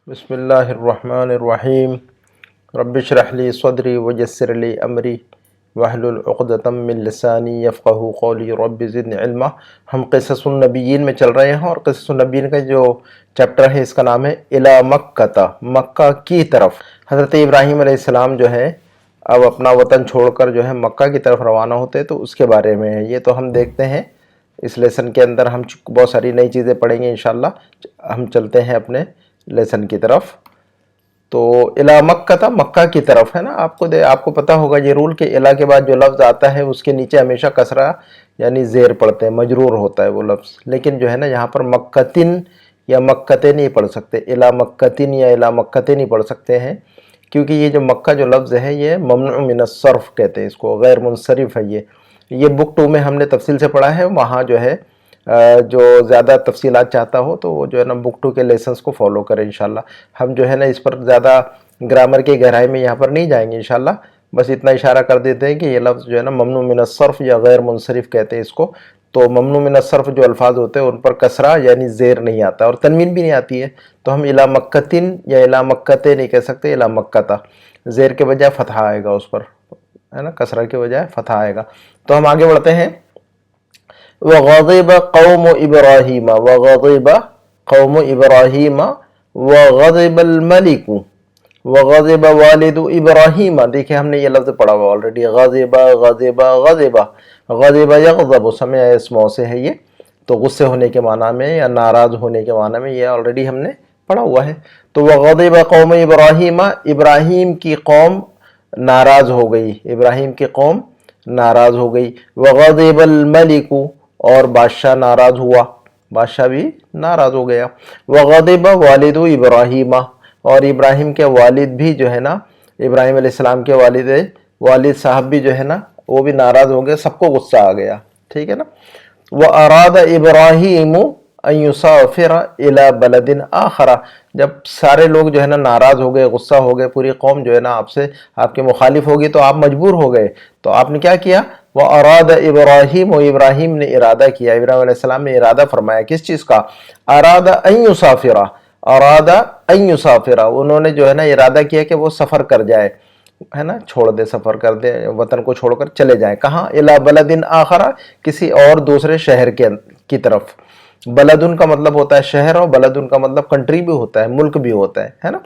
بسم اللہ الرحمن الرحیم رب اشرح لی صدری ویسر لی امری واحلل عقدۃ من لسانی یفقہوا قولی رب زدنی علما۔ ہم قصص النبیین میں چل رہے ہیں اور قصص النبیین کا جو چیپٹر ہے اس کا نام ہے الی مکہ، مکہ کی طرف۔ حضرت ابراہیم علیہ السلام جو ہے اب اپنا وطن چھوڑ کر جو ہے مکہ کی طرف روانہ ہوتے تو اس کے بارے میں ہے۔ یہ تو ہم دیکھتے ہیں اس لیسن کے اندر، ہم بہت ساری نئی چیزیں پڑھیں گے انشاءاللہ۔ ہم چلتے ہیں اپنے لیسن کی طرف۔ تو الی مکہ تھا، مکہ کی طرف ہے نا۔ آپ کو پتہ ہوگا یہ رول کہ الی کے بعد جو لفظ آتا ہے اس کے نیچے ہمیشہ کسرہ یعنی زیر پڑھتے ہیں، مجرور ہوتا ہے وہ لفظ۔ لیکن جو ہے نا یہاں پر مکتن یا مکتے نہیں پڑھ سکتے، الی مکتن یا الی مکتے نہیں پڑھ سکتے ہیں، کیونکہ یہ جو مکہ جو لفظ ہے یہ ممنوع من الصرف کہتے ہیں اس کو، غیر منصرف ہے۔ یہ بک 2 میں ہم نے تفصیل سے پڑھا ہے، وہاں جو ہے جو زیادہ تفصیلات چاہتا ہو تو وہ جو ہے نا بک 2 کے لیسنس کو فالو کرے انشاءاللہ۔ ہم جو ہے نا اس پر زیادہ گرامر کی گہرائی میں یہاں پر نہیں جائیں گے انشاءاللہ، بس اتنا اشارہ کر دیتے ہیں کہ یہ لفظ جو ہے نا ممنوع من الصرف یا غیر منصرف کہتے ہیں اس کو۔ تو ممنوع من الصرف جو الفاظ ہوتے ہیں ان پر کسرہ یعنی زیر نہیں آتا اور تنوین بھی نہیں آتی ہے، تو ہم الی مکتن یا الی مکتے نہیں کہہ سکتے، الی مکہ، زیر کے بجائے فتحہ آئے گا اس پر، ہے نا، کسرہ کے بجائے فتحہ آئے گا۔ تو ہم آگے بڑھتے ہیں۔ وغضب قوم ابراہیم، وغضب قوم ابراہیم وغضب الملک وغضب والد ابراہیم۔ دیکھیں ہم نے یہ لفظ پڑھا ہوا آلریڈی، غضب غضب غضب، غضب یغضب سمع اسمہ سے ہے یہ، تو غصے ہونے کے معنی میں یا ناراض ہونے کے معنی میں، یہ آلریڈی ہم نے پڑھا ہوا ہے۔ تو وغضب قوم ابراہیم، ابراہیم کی قوم ناراض ہو گئی، ابراہیم کی قوم ناراض ہو گئی۔ وغضب الملک، اور بادشاہ ناراض ہوا، بادشاہ بھی ناراض ہو گیا۔ وغضب والد ابراہیم، اور ابراہیم کے والد بھی جو ہے نا، ابراہیم علیہ السلام کے والد صاحب بھی جو ہے نا وہ بھی ناراض ہو گئے، سب کو غصہ آ گیا، ٹھیک ہے نا۔ وَأَرَادَ إِبْرَاهِيمُ أَن يُسَافِرَ إِلَى بَلَدٍ آخَرَ، جب سارے لوگ جو ہے نا ناراض ہو گئے، غصہ ہو گئے، پوری قوم جو ہے نا آپ کے مخالف ہوگی تو آپ مجبور ہو گئے، تو آپ نے کیا کیا؟ وَأَرَادَ إِبْرَاهِيمُ، ابراہیم نے ارادہ کیا، ابراہیم علیہ السلام نے ارادہ فرمایا کس چیز کا؟ أَرَادَ أَن يُسَافِرَ، أَرَادَ أَن يُسَافِرَ، انہوں نے جو ہے نا ارادہ کیا کہ وہ سفر کر جائے، ہے نا، چھوڑ دے، سفر کر دے، وطن کو چھوڑ کر چلے جائیں، کہاں؟ الی بلد آخر، کسی اور دوسرے شہر کی طرف۔ بلدن کا مطلب ہوتا ہے شہر، اور بلدن کا مطلب کنٹری بھی ہوتا ہے، ملک بھی ہوتا ہے نا۔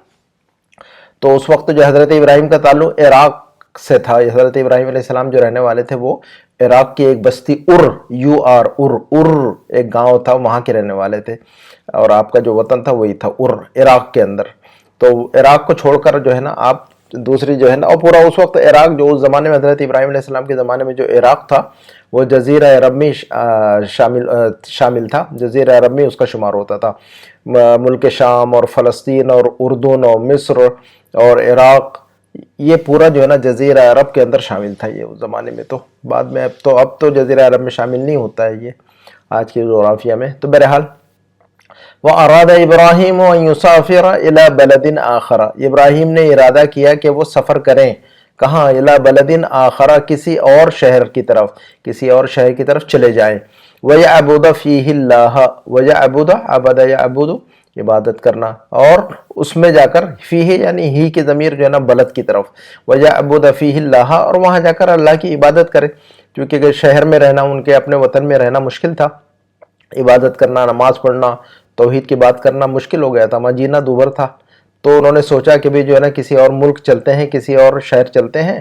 تو اس وقت جو حضرت ابراہیم کا تعلق عراق سے تھا، حضرت ابراہیم علیہ السلام جو رہنے والے تھے وہ عراق کی ایک بستی ایک گاؤں تھا، وہاں کے رہنے والے تھے، اور آپ کا جو وطن تھا وہی تھا عراق کے اندر۔ تو عراق کو چھوڑ کر جو ہے نا آپ دوسری جو ہے نا، اور پورا اس وقت عراق جو اس زمانے میں حضرت ابراہیم علیہ السلام کے زمانے میں جو عراق تھا وہ جزیرہ عرب میں شامل تھا، جزیرہ عرب میں اس کا شمار ہوتا تھا۔ ملک شام اور فلسطین اور اردن اور مصر اور عراق، یہ پورا جو ہے نا جزیرہ عرب کے اندر شامل تھا یہ اس زمانے میں۔ تو بعد میں اب تو جزیرہ عرب میں شامل نہیں ہوتا ہے یہ آج کی جغرافیہ میں۔ تو بہرحال وَأَرَادَ إِبْرَاهِيمُ أَن يُسَافِرَ إِلَى بَلَدٍ آخَرَ، ابراہیم نے ارادہ کیا کہ وہ سفر کریں، کہاں؟ إِلَى بَلَدٍ آخَرَ، کسی اور شہر کی طرف، کسی اور شہر کی طرف چلے جائیں۔ وَيَعْبُدَ فِيهِ اللَّهَ، وَيَعْبُدَ عَبَدَ يَعْبُدُ، عبادت کرنا، اور اس میں جا کر فیہ یعنی ہی کی ضمیر جو ہے نا بلد کی طرف، وَيَعْبُدَ فِيهِ اللَّهَ، اور وہاں جا کر اللہ کی عبادت کرے، کیونکہ شہر میں رہنا، ان کے اپنے وطن میں رہنا مشکل تھا، عبادت کرنا، نماز پڑھنا، توحید کی بات کرنا مشکل ہو گیا تھا، جینا دوبھر تھا۔ تو انہوں نے سوچا کہ بھی جو ہے نا کسی اور ملک چلتے ہیں، کسی اور شہر چلتے ہیں،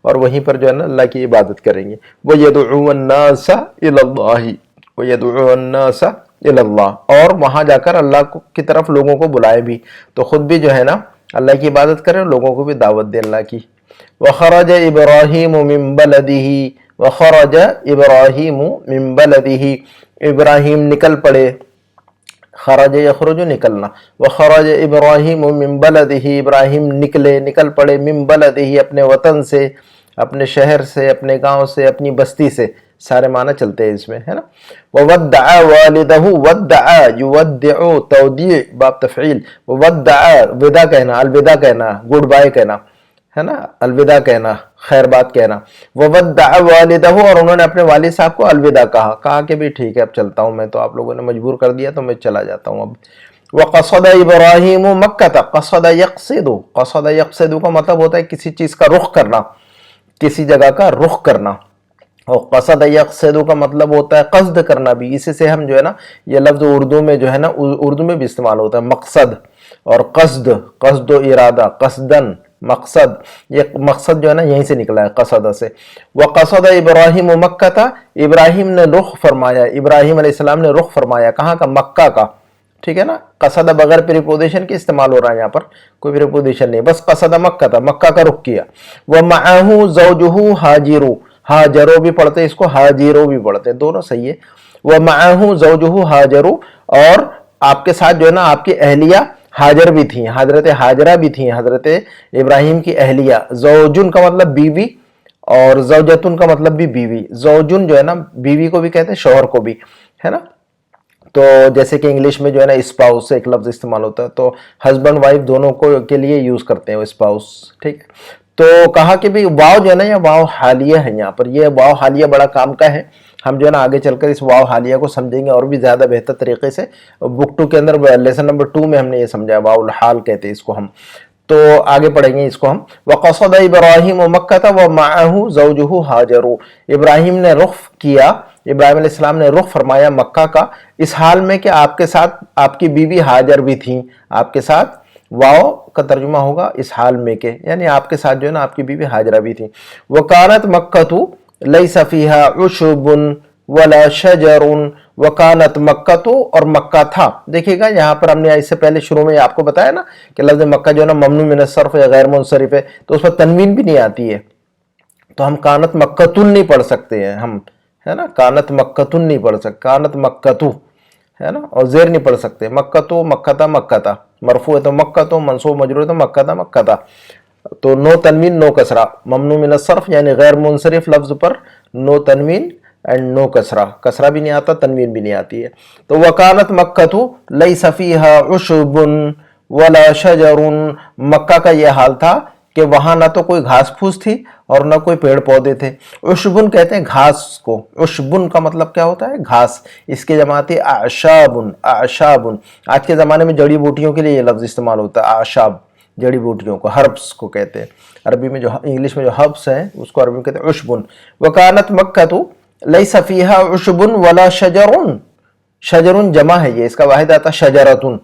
اور وہیں پر جو ہے نا اللہ کی عبادت کریں گے۔ وَيَدْعُو النَّاسَ إِلَى اللَّهِ، وَيَدْعُو النَّاسَ إِلَى اللَّهِ، اور وہاں جا کر اللہ کی طرف لوگوں کو بلائے بھی، تو خود بھی جو ہے نا اللہ کی عبادت کریں، لوگوں کو بھی دعوت دے اللہ کی۔ وَخَرَجَ إِبْرَاهِيمُ مِن بَلَدِهِ، وَخَرَجَ إِبْرَاهِيمُ مِن بَلَدِهِ، ابراہیم نکل پڑے، خرج یخرج نکلنا، وخرج ابراہیم من بلدہ، ابراہیم نکل پڑے، من بلدہ اپنے وطن سے، اپنے شہر سے، اپنے گاؤں سے، اپنی بستی سے، سارے معنی چلتے ہیں اس میں، ہے نا۔ وودع والدہ، ودع یودع تودیع باب تفعیل، وودع وداع کہنا، الوداع کہنا، گڈ بائے کہنا، ہے نا، الوداع کہنا، خیر بات کہنا۔ وودع والدہ، اور انہوں نے اپنے والد صاحب کو الوداع کہا کہ بھی ٹھیک ہے اب چلتا ہوں میں، تو آپ لوگوں نے مجبور کر دیا تو میں چلا جاتا ہوں اب۔ وقصد ابراہیم مکہ، قصد یقصد، قصد یقصد کا مطلب ہوتا ہے کسی چیز کا رخ کرنا، کسی جگہ کا رخ کرنا، اور قصد یقصد کا مطلب ہوتا ہے قصد کرنا بھی۔ اسی سے ہم جو ہے نا یہ لفظ اردو میں جو ہے نا اردو میں بھی استعمال ہوتا ہے، مقصد اور قصد، قصد و ارادہ، قصدن مقصد، یہ مقصد جو ہے نا یہیں سے نکلا ہے قصد سے۔ وقصد ابراہیم مکہ، ابراہیم نے رخ فرمایا، ابراہیم علیہ السلام نے رخ فرمایا کہاں کا؟ مکہ کا، ٹھیک ہے نا۔ قصد بغیر پریپوزیشن کے استعمال ہو رہا ہے یہاں پر، کوئی پریپوزیشن نہیں، بس قصد مکہ تھا، مکہ کا رخ کیا۔ وَمَعَهُ زَوْجُهُ هَاجِرُ، ہاجرو بھی پڑھتے اس کو، ہاجیرو بھی پڑھتے، دونوں صحیح ہے۔ وَمَعَهُ زَوْجُهُ هَاجَرُ، اور آپ کے ساتھ جو ہے نا آپ کی اہلیہ ہاجر بھی تھیں، حضرت ہاجرہ بھی تھیں، حضرت ابراہیم کی اہلیہ۔ زوجن کا مطلب بیوی، اور زوجتن کا مطلب بھی بیوی۔ زوجن جو ہے نا بیوی کو بھی کہتے ہیں، شوہر کو بھی، ہے نا۔ تو جیسے کہ انگلش میں جو ہے نا اسپاؤس سے ایک لفظ استعمال ہوتا ہے، تو ہسبینڈ وائف دونوں کو کے لیے یوز کرتے ہیں وہ اسپاؤس، ٹھیک ہے۔ تو کہا کہ بھی واو جو ہے نا یہ واو حالیہ ہے، یہاں پر یہ واو حالیہ بڑا کام کا ہے۔ ہم جو ہے نا آگے چل کر اس واو حالیہ کو سمجھیں گے اور بھی زیادہ بہتر طریقے سے۔ بک 2 کے اندر لیسن نمبر 2 میں ہم نے یہ سمجھا، واو الحال کہتے ہیں اس کو ہم، تو آگے پڑھیں گے اس کو ہم۔ وَقَصَدَ إِبْرَاهِيمُ مَكَّةَ وَمَعَهُ زَوْجُهُ هَاجَرُ، ابراہیم نے رخ کیا، ابراہیم علیہ السلام نے رخ فرمایا مکہ کا، اس حال میں کہ آپ کے ساتھ آپ کی بیوی ہاجر بھی تھیں، آپ کے ساتھ، واو کا ترجمہ ہوگا اس حال میں کے، یعنی آپ کے ساتھ جو ہے نا آپ کی بیوی ہاجرہ بھی تھیں۔ وَكَانَتْ مَكَّةُ لَيْسَ فِيهَا عُشُبٌ وَلَا شَجَرٌ، وَكَانَتْ مَكَّةُ، اور مکہ تھا۔ دیکھیے گا یہاں پر ہم نے اس سے پہلے شروع میں آپ کو بتایا نا کہ لفظ مکہ جو ہے نا ممنوع من الصرف یا غیر منصرف ہے، تو اس پر تنوین بھی نہیں آتی ہے، تو ہم کانت مکتن نہیں پڑھ سکتے ہیں ہم، ہے نا، کانت مکتن نہیں پڑھ سکتے، کانت مکتو، ہے نا، اور زیر نہیں پڑھ سکتے، مکتو مکتا مکتا، مرفوع ہے تو مکتو، منصوب مجرور ہے تو مکتا مکتا، تو نو تنوین نو کسرہ، ممنوع من الصرف یعنی غیر منصرف لفظ پر نو تنوین اینڈ نو کسرہ، کسرہ بھی نہیں آتا، تنوین بھی نہیں آتی ہے۔ تو وکانت مکتو لیس فیہا عشب ولا شجر، مکہ کا یہ حال تھا کہ وہاں نہ تو کوئی گھاس پھوس تھی اور نہ کوئی پیڑ پودے تھے۔ عشبن کہتے ہیں گھاس کو، عشبن کا مطلب کیا ہوتا ہے؟ گھاس، اس کے جماعت اعشابن، اعشابن، آج کے زمانے میں جڑی بوٹیوں کے لیے یہ لفظ استعمال ہوتا ہے، اعشاب، جڑی بوٹیوں کو، ہربس کو کہتے ہیں، عربی میں جو انگلش میں جو ہربس ہیں اس کو عربی میں کہتے ہیں عشبن۔ وکانت مکہ لیس فیہا عشب ولا شجر، شجرن جمع ہے یہ، اس کا واحد آتا شجرتن،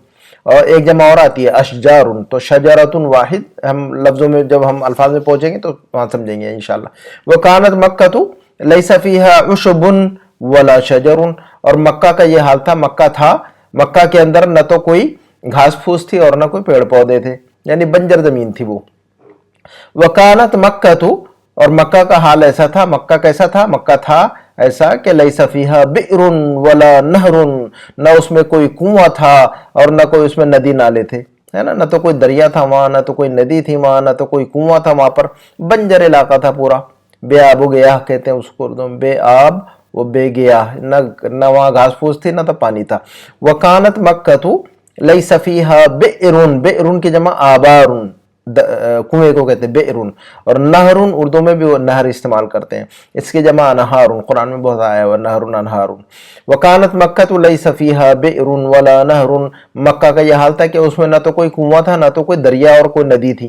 اور ایک جمع اور آتی ہے اشجارن، تو شجرتن واحد، ہم لفظوں میں جب ہم الفاظ میں پہنچیں گے تو وہاں سمجھیں گے انشاءاللہ۔ وکانت مکہ لیس فیہا عشب ولا شجر، اور مکہ کا یہ حال تھا، مکہ تھا، مکہ کے اندر نہ تو کوئی گھاس پھوس تھی اور نہ کوئی پیڑ پودے تھے، یعنی بنجر زمین تھی وہ۔ وکانت مکہ، اور مکہ کا حال ایسا تھا، مکہ کیسا تھا؟ مکہ تھا ایسا کہ لیس فیہا بئر ولا نہر، نہ اس میں کوئی کنواں تھا اور نہ کوئی اس میں ندی نالے تھے، ہے نا، نہ تو کوئی دریا تھا وہاں، نہ تو کوئی ندی تھی وہاں، نہ تو کوئی کنواں تھا وہاں پر، بنجر علاقہ تھا پورا، بے آب و گیاہ کہتے ہیں اس کو اردو میں، بے آب و بے گیاہ، نہ وہاں گھاس پھوس تھی نہ تو پانی تھا۔ وکانت مکہ لیس فیہا بئر، بئر کی جمع آبار، کنویں کو کہتے ہیں بئرن، اور نہرن اردو میں بھی وہ نہر استعمال کرتے ہیں، اس کی جمع انہارن، قرآن میں بہت آیا ہے نہرن انہارن۔ وکانت مکہ لیس فیہا بئر ولا نہرن، مکہ کا یہ حال تھا کہ اس میں نہ تو کوئی کنواں تھا نہ تو کوئی دریا اور کوئی ندی تھی۔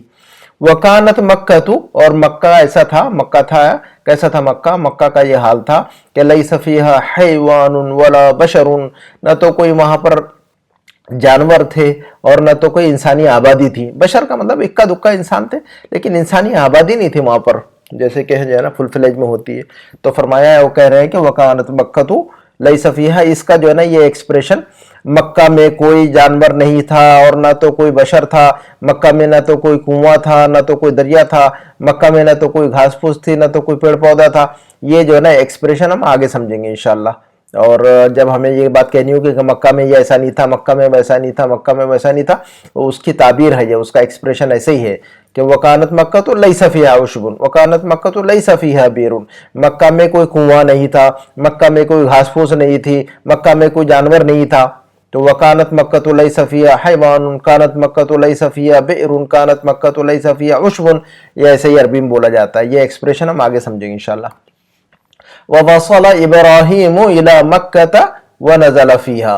وکانت مکہ، اور مکہ ایسا تھا، مکہ تھا کیسا تھا؟ مکہ، مکہ کا یہ حال تھا کہ لیس فیہا حیوان ولا بشر، نہ تو کوئی وہاں پر جانور تھے اور نہ تو کوئی انسانی آبادی تھی۔ بشر کا مطلب اکا دکا انسان تھے، لیکن انسانی آبادی نہیں تھی وہاں پر، جیسے کہ جو ہے نا فل فلیج میں ہوتی ہے۔ تو فرمایا ہے، وہ کہہ رہے ہیں کہ وکانت مکہ لیس فیہا، اس کا جو ہے نا یہ ایکسپریشن، مکہ میں کوئی جانور نہیں تھا اور نہ تو کوئی بشر تھا، مکہ میں نہ تو کوئی کنواں تھا نہ تو کوئی دریا تھا، مکہ میں نہ تو کوئی گھاس پھوس تھی نہ تو کوئی پیڑ پودا تھا، یہ جو ہے نا ایکسپریشن ہم آگے سمجھیں گے انشاءاللہ۔ اور جب ہمیں یہ بات کہنی ہوگی کہ مکہ میں یہ ایسا نہیں تھا، مکہ میں ویسا نہیں تھا، مکہ میں ویسا نہیں تھا، تو اس کی تعبیر ہے یہ، اس کا ایکسپریشن ایسے ہی ہے کہ وکانت مکہ لیس فیہا عشب وکانت مکہ لیس فیہا بئر، مکہ میں کوئی کنواں نہیں تھا، مکہ میں کوئی گھاس پھوس نہیں تھی، مکہ میں کوئی جانور نہیں تھا، تو وکانت مکہ لیس فیہا حیوان، کانت مکہ لیس فیہا بئر، کانت مکہ لیس فیہا عشب، یہ ایسے ہی عربی میں بولا جاتا ہے۔ یہ ایکسپریشن ہم آگے سمجھیں گے انشاءاللہ۔ وَوَصَلَ إِبْرَاهِيمُ إِلَى مَكَّةَ وَنَزَلَ فِيهَا،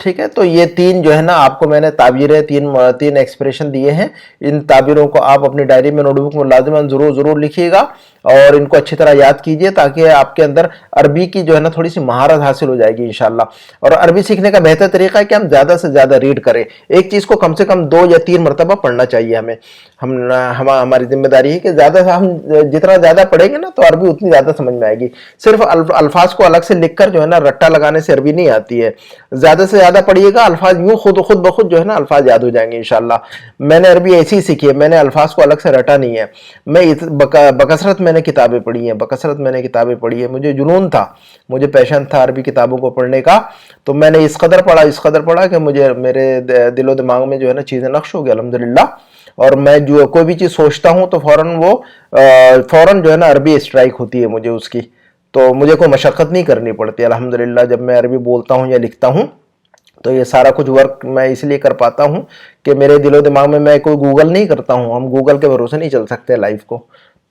ٹھیک ہے. تو یہ تین جو ہے نا آپ کو میں نے تعبیریں تین ایکسپریشن دیے ہیں. ان تعبیروں کو آپ اپنی ڈائری میں نوٹ بک میں لازماً ضرور لکھیے گا اور ان کو اچھی طرح یاد کیجئے تاکہ آپ کے اندر عربی کی جو ہے نا تھوڑی سی مہارت حاصل ہو جائے گی انشاءاللہ. اور عربی سیکھنے کا بہتر طریقہ ہے کہ ہم زیادہ سے زیادہ ریڈ کریں. ایک چیز کو کم سے کم 2 یا 3 مرتبہ پڑھنا چاہیے ہمیں. ہماری ذمہ داری ہے کہ زیادہ سے ہم جتنا زیادہ پڑھیں گے نا تو عربی اتنی زیادہ سمجھ میں آئے گی. صرف الفاظ کو الگ سے لکھ کر جو ہے نا رٹا لگانے سے عربی نہیں آتی ہے. زیادہ سے زیادہ پڑھیے گا, الفاظ یوں خود بخود جو ہے نا الفاظ یاد ہو جائیں گے انشاءاللہ. میں نے عربی ایسی ہی سیکھی ہے, میں نے الفاظ کو الگ سے رٹا نہیں ہے. میں بکثرت میں نے کتابیں پڑھی ہیں, مجھے جنون تھا, مجھے پیشن تھا عربی کتابوں کو پڑھنے کا. تو میں نے اس قدر پڑھا کہ مجھے میرے دل و دماغ میں جو ہے نا چیزیں نقش ہو گئی الحمدللہ. اور میں جو کوئی بھی چیز سوچتا ہوں تو فوراً جو ہے نا عربی اسٹرائک ہوتی ہے مجھے اس کی. تو مجھے کوئی مشقت نہیں کرنی پڑتی الحمدللہ. جب میں عربی بولتا ہوں یا لکھتا ہوں تو یہ سارا کچھ ورک میں اس لیے کر پاتا ہوں کہ میرے دل و دماغ میں کوئی گوگل نہیں کرتا ہوں. ہم گوگل کے بھروسے نہیں چل سکتے لائف کو.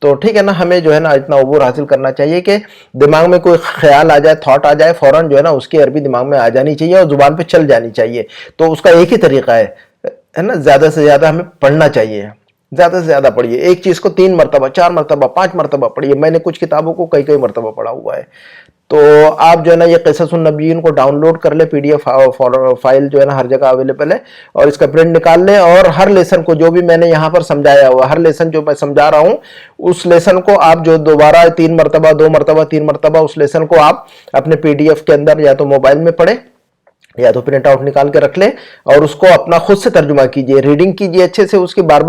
تو ٹھیک ہے نا, ہمیں جو ہے نا اتنا عبور حاصل کرنا چاہیے کہ دماغ میں کوئی خیال آ جائے, تھاٹ آ جائے, فوراً جو ہے نا اس کی عربی دماغ میں آ جانی چاہیے اور زبان پہ چل جانی چاہیے. تو اس کا ایک ہی طریقہ ہے نا, زیادہ سے زیادہ ہمیں پڑھنا چاہیے. زیادہ سے زیادہ پڑھیے. ایک چیز کو 3 مرتبہ 4 مرتبہ 5 مرتبہ پڑھیے. میں نے کچھ کتابوں کو کئی مرتبہ پڑھا ہوا ہے. تو آپ جو ہے نا یہ قصص النبیین کو ڈاؤن لوڈ کر لیں, PDF فائل جو ہے نا ہر جگہ اویلیبل ہے, اور اس کا پرنٹ نکال لیں. اور ہر لیسن کو جو بھی میں نے یہاں پر سمجھایا ہوا, ہر لیسن جو میں سمجھا رہا ہوں اس لیسن کو آپ جو دوبارہ 3 مرتبہ 2 مرتبہ 3 مرتبہ اس لیسن کو آپ اپنے PDF کے اندر یا تو موبائل میں پڑھیں یا تو پرنٹ آؤٹ نکال کے رکھ لیں اور اس کو اپنا خود سے ترجمہ کیجئے, ریڈنگ کیجئے اچھے سے اس کی بار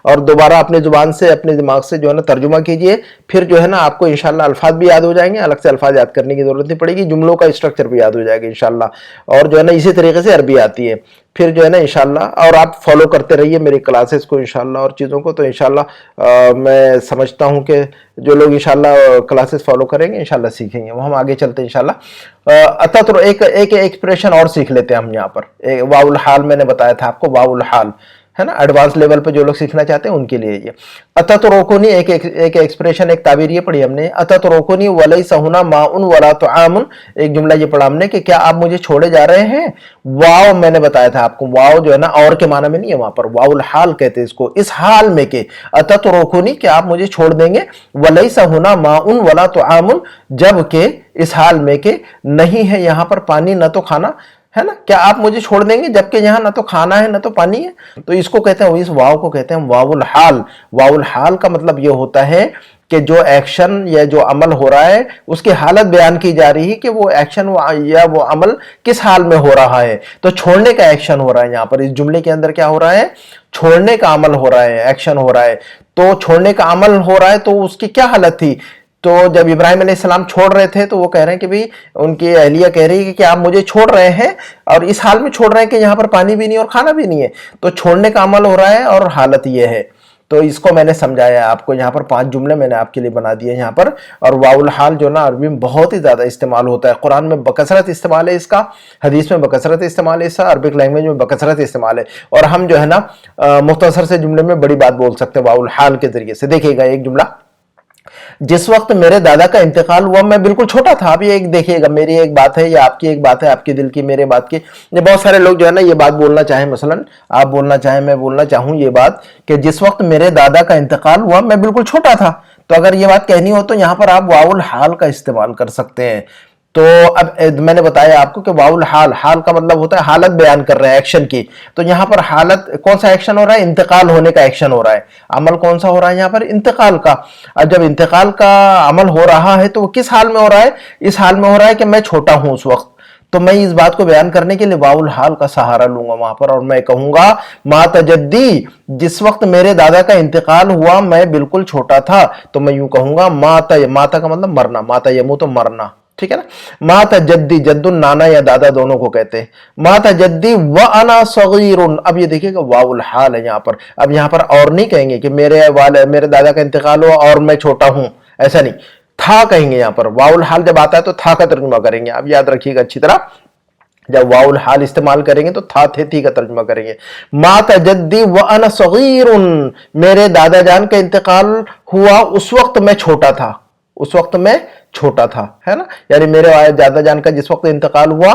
اور دوبارہ اپنے زبان سے اپنے دماغ سے جو ہے نا ترجمہ کیجئے. پھر جو ہے نا آپ کو انشاءاللہ الفاظ بھی یاد ہو جائیں گے, الگ سے الفاظ یاد کرنے کی ضرورت نہیں پڑے گی, جملوں کا اسٹرکچر بھی یاد ہو جائے گا انشاءاللہ. اور جو ہے نا اسی طریقے سے عربی آتی ہے. پھر جو ہے نا انشاءاللہ, اور آپ فالو کرتے رہیے میری کلاسز کو انشاءاللہ اور چیزوں کو. تو انشاءاللہ میں سمجھتا ہوں کہ جو لوگ انشاءاللہ کلاسز فالو کریں گے انشاءاللہ سیکھیں گے, وہ ہم آگے چلتے ہیں انشاءاللہ. تو ایک ایکسپریشن اور سیکھ لیتے ہیں ہم یہاں پر. واو الحال میں نے بتایا تھا آپ کو, واو الحال ہے نا, ایڈوانس لیول پہ جو لوگ سیکھنا چاہتے ہیں ان کے لیے یہ اتترکونی. ایک ایکسپریشن, ایک تعبیر یہ پڑھی ہم نے, اتترکونی ولیس ہنا ماء ولا طعام. ایک جملہ یہ پڑھا ہم نے کہ کیا آپ مجھے چھوڑے جا رہے ہیں. واو میں نے بتایا تھا آپ کو, واو جو ہے نا اور کے معنی میں نہیں ہے, وہاں پر واو الحال کہتے ہیں اس کو, اس حال میں کہ اتترکونی کہ آپ مجھے چھوڑ دیں گے, ولیس ہنا ماء ولا طعام جب کہ اس حال میں کہ نہیں ہے یہاں پر پانی نہ تو کھانا ہے نا. کیا آپ مجھے چھوڑ دیں گے جبکہ یہاں نہ تو کھانا ہے نہ تو پانی ہے. تو اس کو کہتے ہیں, اس واو کو کہتے ہیں واو الحال. واو الحال کا مطلب یہ ہوتا ہے کہ جو ایکشن یا جو عمل ہو رہا ہے اس کی حالت بیان کی جا رہی ہے کہ وہ ایکشن یا وہ عمل کس حال میں ہو رہا ہے. تو چھوڑنے کا ایکشن ہو رہا ہے یہاں پر, اس جملے کے اندر کیا ہو رہا ہے, چھوڑنے کا عمل ہو رہا ہے, ایکشن ہو رہا ہے. تو چھوڑنے کا عمل ہو رہا ہے تو اس کی کیا حالت تھی. تو جب ابراہیم علیہ السلام چھوڑ رہے تھے تو وہ کہہ رہے ہیں کہ بھی ان کی اہلیہ کہہ رہی ہے کہ آپ مجھے چھوڑ رہے ہیں اور اس حال میں چھوڑ رہے ہیں کہ یہاں پر پانی بھی نہیں اور کھانا بھی نہیں ہے. تو چھوڑنے کا عمل ہو رہا ہے اور حالت یہ ہے. تو اس کو میں نے سمجھایا آپ کو, یہاں پر 5 جملے میں نے آپ کے لیے بنا دیے یہاں پر. اور واو الحال جو نا عربی میں بہت ہی زیادہ استعمال ہوتا ہے, قرآن میں بکثرت استعمال ہے اس کا, حدیث میں بکثرت استعمال ہے اس کا, عربک لینگویج میں بکثرت استعمال ہے. اور ہم جو ہے نا مختصر سے جملے میں بڑی بات بول سکتے ہیں واو الحال کے ذریعے سے. دیکھیے گا ایک جملہ, جس وقت میرے دادا کا انتقال ہوا میں بالکل چھوٹا تھا. اب یہ ایک دیکھیے گا, میری ایک بات ہے یا آپ کی ایک بات ہے, آپ کے دل کی میرے بات کی. یہ بہت سارے لوگ جو ہے نا یہ بات بولنا چاہیں, مثلا آپ بولنا چاہیں, میں بولنا چاہوں یہ بات کہ جس وقت میرے دادا کا انتقال ہوا میں بالکل چھوٹا تھا. تو اگر یہ بات کہنی ہو تو یہاں پر آپ واو الحال کا استعمال کر سکتے ہیں. تو اب میں نے بتایا آپ کو کہ واو الحال, حال کا مطلب ہوتا ہے حالت بیان کر رہے ہیں ایکشن کی. تو یہاں پر حالت کون سا ایکشن ہو رہا ہے, انتقال ہونے کا ایکشن ہو رہا ہے. عمل کون سا ہو رہا ہے یہاں پر, انتقال کا. اب جب انتقال کا عمل ہو رہا ہے تو وہ کس حال میں ہو رہا ہے, اس حال میں ہو رہا ہے کہ میں چھوٹا ہوں اس وقت. تو میں اس بات کو بیان کرنے کے لیے واو الحال کا سہارا لوں گا وہاں پر, اور میں کہوں گا مات جدی, جس وقت میرے دادا کا انتقال ہوا میں بالکل چھوٹا تھا. تو میں یوں کہوں گا ماتا کا مطلب مرنا, ماتا یمو تو مرنا, ٹھیک ہے نا. ماتا جدی, جد نانا یا دادا دونوں کو کہتے ہیں. ماتا جدی وانا صغیر. اب یہ دیکھیے کہ واو الحال ہے یہاں پر. اب یہاں پر اور نہیں کہیں گے کہ میرے دادا کا انتقال ہوا اور میں چھوٹا ہوں, ایسا نہیں. تھا کہیں گے یہاں پر. واو الحال جب آتا ہے تو تھا کا ترجمہ کریں گے. اب یاد رکھیے گا اچھی طرح, جب واو الحال استعمال کریں گے تو تھا تھی کا ترجمہ کریں گے. مات جدی وانا صغیر, میرے دادا جان کا انتقال ہوا اس وقت میں چھوٹا تھا, اس وقت میں چھوٹا تھا, ہے نا. یعنی میرے دادا جان کا جس وقت انتقال ہوا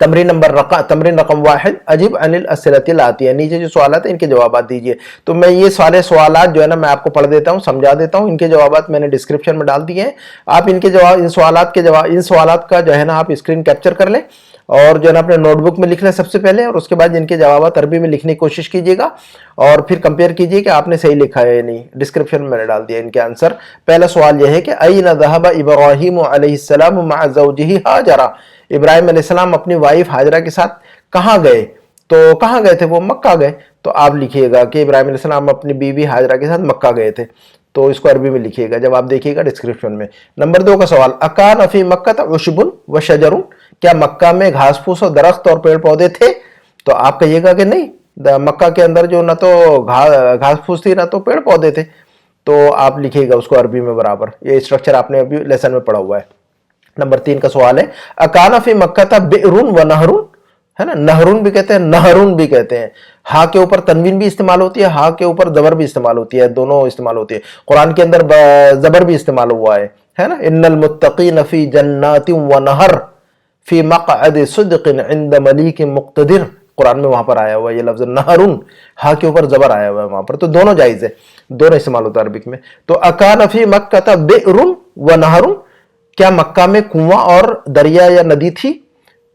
تمرین رقم 1 اجب عن الاسئلۃ الآتیہ، نیچے جو سوالات ہیں ان کے جوابات دیجئے۔ تو میں یہ سارے سوالات جو ہے نا میں آپ کو پڑھ دیتا ہوں، سمجھا دیتا ہوں، ان کے جوابات میں نے ڈسکرپشن میں ڈال دیے ہیں، آپ ان کے جواب ان سوالات کا جو ہے نا آپ اسکرین کیپچر کر لیں اور جو ہے نا اپنے نوٹ بک میں لکھ لیں سب سے پہلے، اور اس کے بعد ان کے جوابات عربی میں لکھنے کی کوشش کیجیے گا اور پھر کمپیئر کیجیے کہ آپ نے صحیح لکھا ہے یا نہیں۔ ڈسکرپشن میں نے ڈال دیا ان کے آنسر۔ پہلا سوال یہ ہے کہ این ذهب ابراہیم علیہ السلام مع زوجہ ہاجرہ، ابراہیم علیہ السلام اپنی وائف ہاجرہ کے ساتھ کہاں گئے؟ تو کہاں گئے تھے؟ وہ مکہ گئے۔ تو آپ لکھیے گا کہ ابراہیم علیہ السلام اپنی بیوی ہاجرہ کے ساتھ مکہ گئے تھے، تو اس کو عربی میں لکھیے گا، جب آپ دیکھیے گا ڈسکرپشن میں۔ نمبر 2 کا سوال، اکان فی مکہ عشب و شجر، کیا مکہ میں گھاس پھوس اور درخت اور پیڑ پودے تھے؟ تو آپ کہیے گا کہ نہیں، مکہ کے اندر جو نہ تو گھاس پھوس تھی نہ تو پیڑ پودے تھے، تو آپ لکھیے گا اس کو عربی میں برابر۔ یہ اسٹرکچر آپ نے ابھی لیسن میں پڑھا ہوا ہے۔ نمبر 3 کا سوال ہے، اکان فی مکہ تھا بئر و نہر، ہے نا، نہرون بھی کہتے ہیں نہرون بھی کہتے ہیں، ہاں کے اوپر تنوین بھی استعمال ہوتی ہے، ہاں کے اوپر زبر بھی استعمال ہوتی ہے، دونوں استعمال ہوتی ہے۔ قرآن کے اندر زبر بھی استعمال ہوا ہے نا، ان المتقین فی جنات و نہر فی مقعد صدق عند ملیک مقتدر، قرآن میں وہاں پر آیا ہوا ہے یہ لفظ نہرون، ہاں کے اوپر زبر آیا ہوا ہے وہاں پر، تو دونوں جائز ہے، دونوں استعمال ہوتا ہے عربک میں۔ تو اکان فی مکہ بئر و نہر، کیا مکہ میں کنواں اور دریا یا ندی تھی؟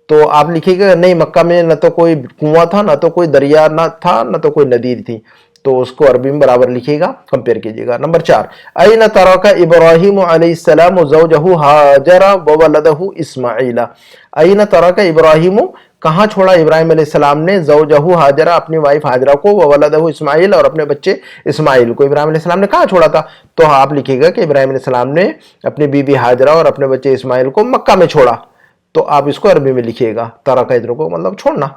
تو آپ لکھیے گا نہیں، مکہ میں نہ تو کوئی کنواں تھا، نہ تو کوئی دریا نہ تھا، نہ تو کوئی ندی تھی، تو اس کو عربی میں برابر لکھیے گا، کمپیئر کیجیے گا۔ نمبر 4، این ترک ابراہیم علیہ السلام زوجہ ہاجر وولدہ اسماعیل، این ترک ابراہیم، کہاں چھوڑا ابراہیم علیہ السلام نے، زوجہ ہاجرہ، اپنی وائف ہاجرہ کو، وولدہ اسماعیل، اور اپنے بچے اسماعیل کو، ابراہیم علیہ السلام نے کہاں چھوڑا تھا؟ تو آپ لکھیے گا کہ ابراہیم علیہ السلام نے اپنی بیوی ہاجرہ اور اپنے بچے اسماعیل کو مکہ میں چھوڑا، تو آپ اس کو عربی میں لکھیے گا، ترک ادھر کو مطلب چھوڑنا۔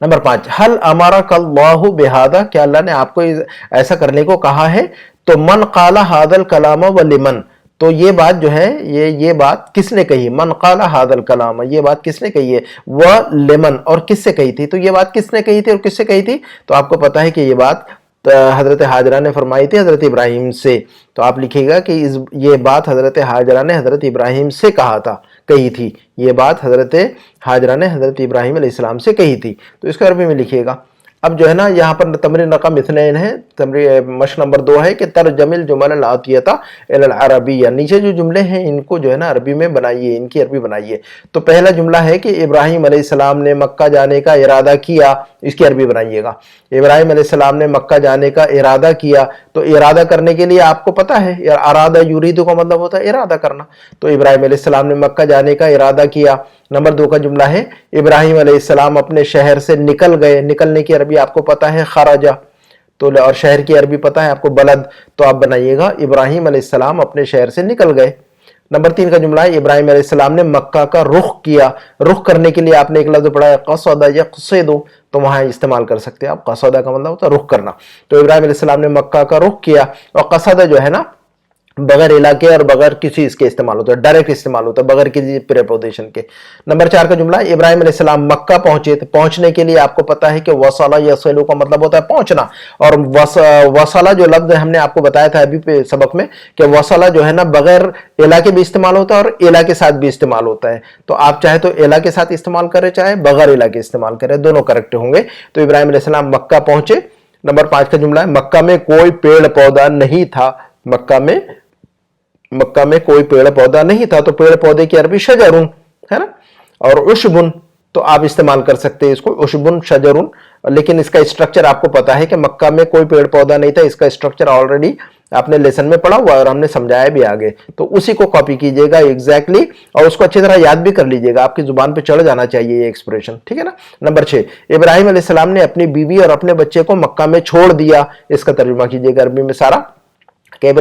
نمبر 5، حل امرک اللہ بہذا، کیا اللہ نے آپ کو ایسا کرنے کو کہا ہے؟ تو من قال هذا الکلام ولمن، تو یہ بات جو ہے یہ بات کس نے کہی؟ من قال هذا الکلام، یہ بات کس نے کہی ہے؟ ولمن، اور کس سے کہی تھی؟ تو یہ بات کس نے کہی تھی اور کس سے کہی تھی؟ تو آپ کو پتا ہے کہ یہ بات حضرت ہاجرہ نے فرمائی تھی حضرت ابراہیم سے، تو آپ لکھیے گا کہ یہ بات حضرت ہاجرہ نے حضرت ابراہیم سے کہی تھی، یہ بات حضرت ہاجرہ نے حضرت ابراہیم علیہ السلام سے کہی تھی، تو اس کو عربی میں لکھیے گا۔ اب جو ہے نا یہاں پر تمرین رقم 2 ہے، مشق نمبر 2 ہے کہ ترجم الجمل الآتیۃ الی العربیہ، نیچے جو جملے ہیں ان کو جو ہے نا عربی میں بنائیے، ان کی عربی بنائیے۔ تو پہلا جملہ ہے کہ ابراہیم علیہ السلام نے مکہ جانے کا ارادہ کیا، اس کی عربی بنائیے گا۔ ابراہیم علیہ السلام نے مکہ جانے کا ارادہ کیا، تو ارادہ کرنے کے لیے آپ کو پتا ہے ارادہ یرید کا مطلب ہوتا ہے ارادہ کرنا، تو ابراہیم علیہ السلام نے مکہ جانے کا ارادہ کیا۔ نمبر 2 کا جملہ ہے ابراہیم علیہ السلام اپنے شہر سے نکل گئے، نکلنے کی عربی آپ کو پتا ہے خرجہ، تو اور شہر کی عربی پتا ہے آپ کو بلد، تو آپ بنائیے گا ابراہیم علیہ السلام اپنے شہر سے نکل گئے۔ نمبر 3 کا جملہ ہے ابراہیم علیہ السلام نے مکہ کا رخ کیا، رخ کرنے کے لیے آپ نے ایک لفظ پڑھا ہے قصد یقصد، تو وہاں استعمال کر سکتے ہیں آپ، قصد کا مطلب ہوتا ہے رخ کرنا، تو ابراہیم علیہ السلام نے مکہ کا رخ کیا، اور قصد جو ہے نا بغیر علاقے اور بغیر کسی اس کے استعمال ہوتا ہے، ڈائریکٹ استعمال ہوتا ہے بغیر کسی پریپوزیشن کے۔ نمبر 4 کا جملہ ہے ابراہیم علیہ السلام مکہ پہنچے، پہنچنے کے لیے آپ کو پتا ہے کہ وصل یصل کا مطلب ہوتا ہے پہنچنا، اور وصل جو لفظ ہم نے آپ کو بتایا تھا ابھی سبق میں کہ وصل جو ہے نا بغیر علاقے بھی استعمال ہوتا ہے اور علاقے کے ساتھ بھی استعمال ہوتا ہے، تو آپ چاہے تو علاقے کے ساتھ استعمال کریں چاہے بغیر علاقے استعمال کریں، دونوں کریکٹ ہوں گے۔ تو ابراہیم علیہ السلام مکہ پہنچے۔ نمبر 5 کا جملہ ہے مکہ میں کوئی پیڑ پودا نہیں تھا، مکہ میں کوئی پیڑ پودا نہیں تھا، تو پیڑ پودے کی عربی شجرن ہے نا، اور عشبن تو آپ استعمال کر سکتے ہیں اس کو، عشبن شجرن، لیکن اس کا اسٹرکچر آپ کو پتا ہے کہ مکہ میں کوئی پیڑ پودا نہیں تھا، اس کا اسٹرکچر آلریڈی آپ نے لیسن میں پڑھا ہوا ہے اور ہم نے سمجھایا بھی آگے، تو اسی کو کاپی کیجئے گا ایگزیکٹلی، اور اس کو اچھی طرح یاد بھی کر لیجئے گا، آپ کی زبان پہ چڑھ جانا چاہیے یہ ایکسپریشن، ٹھیک ہے نا۔ نمبر 6، ابراہیم علیہ السلام نے اپنی بیوی اور اپنے بچے کو مکہ میں چھوڑ دیا، اس کا ترجمہ کیجئے گا عربی میں سارا، کہ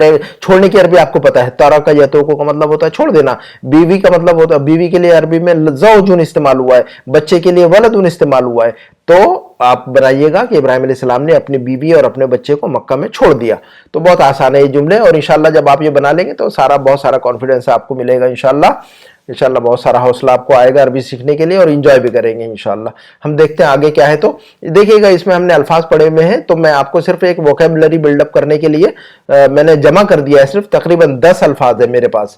چھوڑنے کی عربی آپ کو پتا ہے ترک یترک کا مطلب ہوتا ہے چھوڑ دینا، بیوی کا مطلب ہوتا ہے، بیوی کے لیے عربی میں زوجن استعمال ہوا ہے، بچے کے لیے ولدن استعمال ہوا ہے، تو آپ بنائیے گا کہ ابراہیم علیہ السلام نے اپنی بیوی اور اپنے بچے کو مکہ میں چھوڑ دیا۔ تو بہت آسان ہے یہ جملے، اور انشاءاللہ جب آپ یہ بنا لیں گے تو بہت سارا کانفیڈنس آپ کو ملے گا انشاءاللہ بہت سارا حوصلہ آپ کو آئے گا عربی سیکھنے کے لیے، اور انجوائے بھی کریں گے انشاءاللہ۔ ہم دیکھتے ہیں آگے کیا ہے، تو دیکھیے گا اس میں ہم نے الفاظ پڑھے ہوئے ہیں، تو میں آپ کو صرف ایک ووکیبلری بلڈ اپ کرنے کے لیے میں نے جمع کر دیا ہے، صرف تقریباً 10 الفاظ ہے میرے پاس،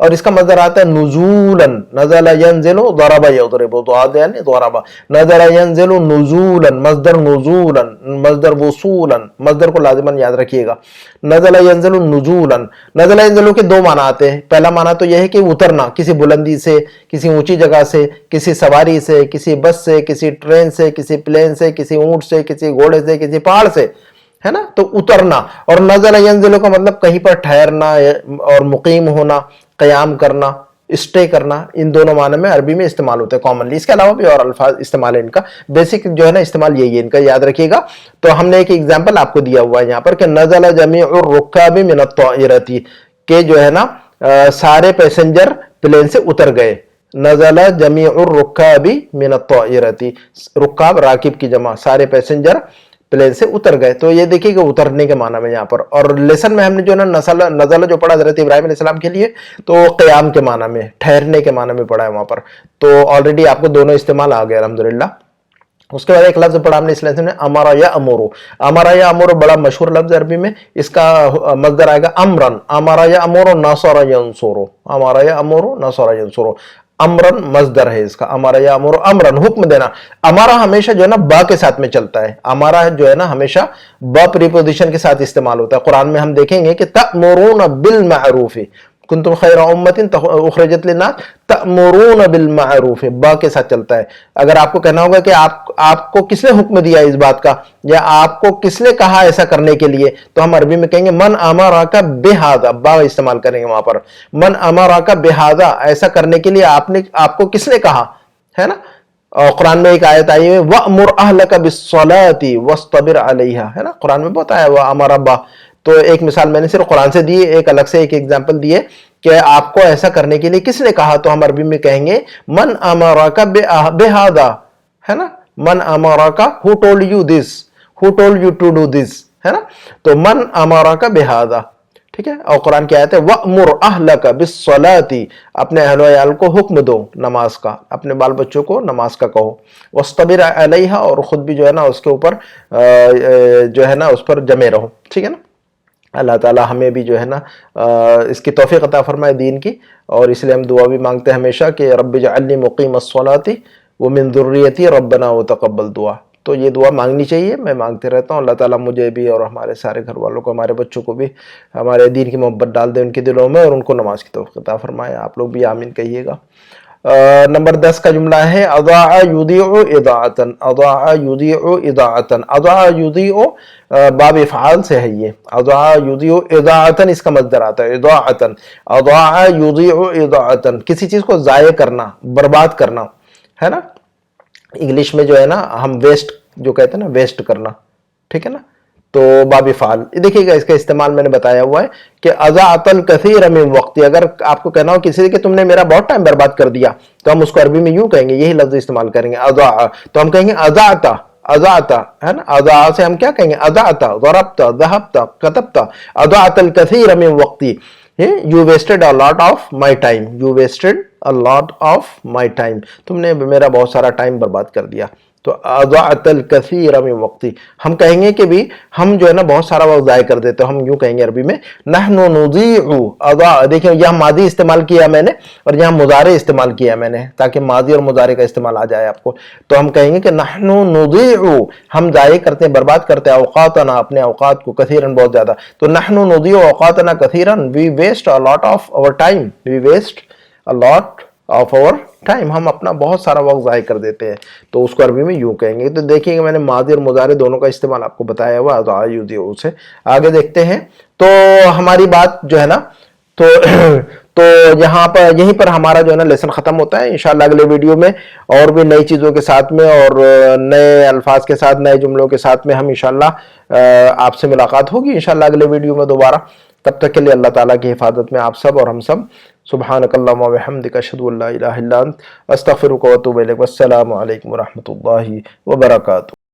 اور اس کا مصدر آتا ہے نزولن، نزل ینزل ضرب یضرب، ضاد یعنی ضرب، نزل ینزل نزولن، مصدر نزولن، مصدر وصولن، مصدر کو لازماً یاد رکھیے گا. نزل ینزل نزولن، نزل ینزل کے دو معنی آتے ہیں. پہلا معنی تو یہ ہے کہ اترنا، کسی بلندی سے، کسی اونچی جگہ سے، کسی سواری سے، کسی بس سے، کسی ٹرین سے، کسی پلین سے، کسی اونٹ سے، کسی گھوڑے سے، کسی پہاڑ سے، ہے نا، تو اترنا. اور نزل ینزل کا مطلب کہیں پر ٹھہرنا اور مقیم ہونا، قیام کرنا، اسٹے کرنا. ان دونوں معنی میں عربی میں استعمال ہوتے ہیں کامنلی. اس کے علاوہ بھی اور الفاظ استعمال ہے ان کا، بیسک جو ہے نا استعمال یہی ہے ان کا، یاد رکھیے گا. تو ہم نے ایک ایگزامپل آپ کو دیا ہوا ہے یہاں پر کہ نزل جمیع الرکاب من الطائرۃ، کہ جو ہے نا سارے پیسنجر پلین سے اتر گئے. نزل جمیع الرکاب من الطائرۃ، رکاب راکب کی جمع، سارے پیسنجر پلین سے اتر گئے. تو یہ دیکھیے کہ اترنے کے معنی میں یہاں پر. اور لیسن میں ہم نے جو ہے نا نزل جو پڑھا حضرت ابراہیم علیہ السلام کے لیے، تو قیام کے معنی میں، ٹھہرنے کے معنی میں پڑھا ہے وہاں پر. تو آلریڈی آپ کو دونوں استعمال آ گئے الحمدللہ. اس کے بعد ایک لفظ پڑھا ہم نے اس لیسن میں، امارا یا امورو. امارا یا امورو بڑا مشہور لفظ عربی میں، اس کا مصدر آئے گا امرن. امارا یا امورو نصر ینصرو، امارا یا امورو نصر ینصرو. امرن مصدر ہے اس کا، امارا یا امورو امرن، حکم دینا. امارا ہمیشہ جو ہے نا با کے ساتھ میں چلتا ہے. امارا جو ہے نا ہمیشہ با پریپوزیشن کے ساتھ استعمال ہوتا ہے. قرآن میں ہم دیکھیں گے کہ تأمرون بالمعروف، کنتم خیر امت اخرجت للناس تأمرون بالمعروف، با کے ساتھ چلتا ہے. اگر آپ کو کہنا ہوگا کہ آپ کو کس نے حکم دیا اس بات کا، یا آپ کو کس نے کہا ایسا کرنے کے لیے، تو ہم عربی میں کہیں گے من امرک بہذا، با استعمال کریں گے وہاں پر. من امرک بہذا، ایسا کرنے کے لیے آپ کو کس نے کہا، ہے نا. اور قرآن میں ایک آیت آئی ہے وَأْمُرْ أَهْلَكَ بِالصَّلَاةِ وَاسْطَبِرْ عَلَيْهَا، ہے نا، قرآن میں بہت آیا ہوا امر ابا. تو ایک مثال میں نے صرف قرآن سے دی، ایک الگ سے ایک ایگزامپل دیے کہ آپ کو ایسا کرنے کے لیے کس نے کہا. تو ہم عربی میں کہیں گے من امرک بہذا، ہے نا. من امرک، who told you this, who told you to do this، ہے نا. تو من امرک بہذا، ٹھیک ہے. اور قرآن کی آیت ہے وَأْمُرْ أَهْلَكَ بِالصَّلَاةِ، اپنے اہل و عیال کو حکم دو نماز کا، اپنے بال بچوں کو نماز کا کہو. وَاسْطَبِرْ عَلَيْهَا، اور خود بھی جو ہے نا اس کے اوپر جو ہے نا اس پر جمے رہو، ٹھیک ہے نا. اللہ تعالی ہمیں بھی جو ہے نا اس کی توفیق عطا فرمائے دین کی. اور اس لیے ہم دعا بھی مانگتے ہیں ہمیشہ کہ رب اجعلنی مقیم الصلاۃ ومن ذریتی ربنا وتقبل دعا. تو یہ دعا مانگنی چاہیے، میں مانگتے رہتا ہوں. اللہ تعالیٰ مجھے بھی اور ہمارے سارے گھر والوں کو، ہمارے بچوں کو بھی ہمارے دین کی محبت ڈال دے ان کے دلوں میں، اور ان کو نماز کی توفیق عطا فرمائے. آپ لوگ بھی آمین کہیے گا. نمبر 10 کا جملہ ہے اضاع یضیع اضاعتن. اضاع یضیع اضاعتن، اضاع یضیع باب افعال سے ہے یہ. اضاع یضیع اضاعتن اس کا مصدر آتا ہے اضاعتن. اضاع یضیع اضاعتن، کسی چیز کو ضائع کرنا، برباد کرنا، ہے نا. انگلش میں جو ہے نا ہم ویسٹ جو کہتے ہیں نا، ویسٹ کرنا، ٹھیک ہے نا. تو باب فعال دیکھیے گا، اس کا استعمال میں نے بتایا ہوا ہے کہ اضاعت الکثیر من وقتی. اگر آپ کو کہنا ہو کسی سے کہ تم نے میرا بہت ٹائم برباد کر دیا، تو ہم اس کو عربی میں یوں کہیں گے، یہی لفظ استعمال کریں گے اضاع. تو ہم کہیں گے اضاعتا، اضاعتا، ہے نا. اضاع سے ہم کیا کہیں گے، اضاعتا، ضربتا، ذهبتا، كتبتا. اضاعت الکثیر من وقتی، you wasted a lot of my time. You wasted a lot of my time. تم نے میرا بہت سارا ٹائم برباد کر دیا. تو اضاعت الکثیر من وقتی، ہم کہیں گے کہ بھی ہم جو ہے نا بہت سارا وقت ضائع کر دیتے. ہم یوں کہیں گے عربی میں نحن نضيع اضاع. دیکھیں یہاں ماضی استعمال کیا میں نے، اور یہاں مضارع استعمال کیا میں نے، تاکہ ماضی اور مضارع کا استعمال آ جائے آپ کو. تو ہم کہیں گے کہ نحن نضيع، ہم ضائع کرتے ہیں، برباد کرتے ہیں اوقاتنا، اپنے اوقات کو، کثیرا بہت زیادہ. تو نحن نضيع اوقاتنا کثیرا، we waste a lot of our time. We waste a lot of our time، ہم اپنا بہت سارا وقت ضائع کر دیتے ہیں. تو اس کو عربی میں یوں کہیں گے. تو دیکھیں گے میں نے ماضی اور مضارع دونوں کا استعمال آپ کو بتایا ہوا اضاع یضیع سے. آگے دیکھتے ہیں. تو ہماری بات جو ہے نا تو یہاں پر یہیں پر ہمارا جو ہے نا لیسن ختم ہوتا ہے. انشاءاللہ اگلے ویڈیو میں اور بھی نئی چیزوں کے ساتھ میں، اور نئے الفاظ کے ساتھ، نئے جملوں کے ساتھ میں ہم انشاءاللہ آپ سے ملاقات ہوگی انشاءاللہ اگلے ویڈیو میں دوبارہ. تب تک کے لیے اللہ تعالیٰ کی حفاظت میں آپ سب اور ہم سب. سبحانک اللہم و بحمدک، اشہد ان لا الہ الا انت، استغفرک و اتوب الیک. والسلام علیکم ورحمۃ اللہ وبرکاتہ.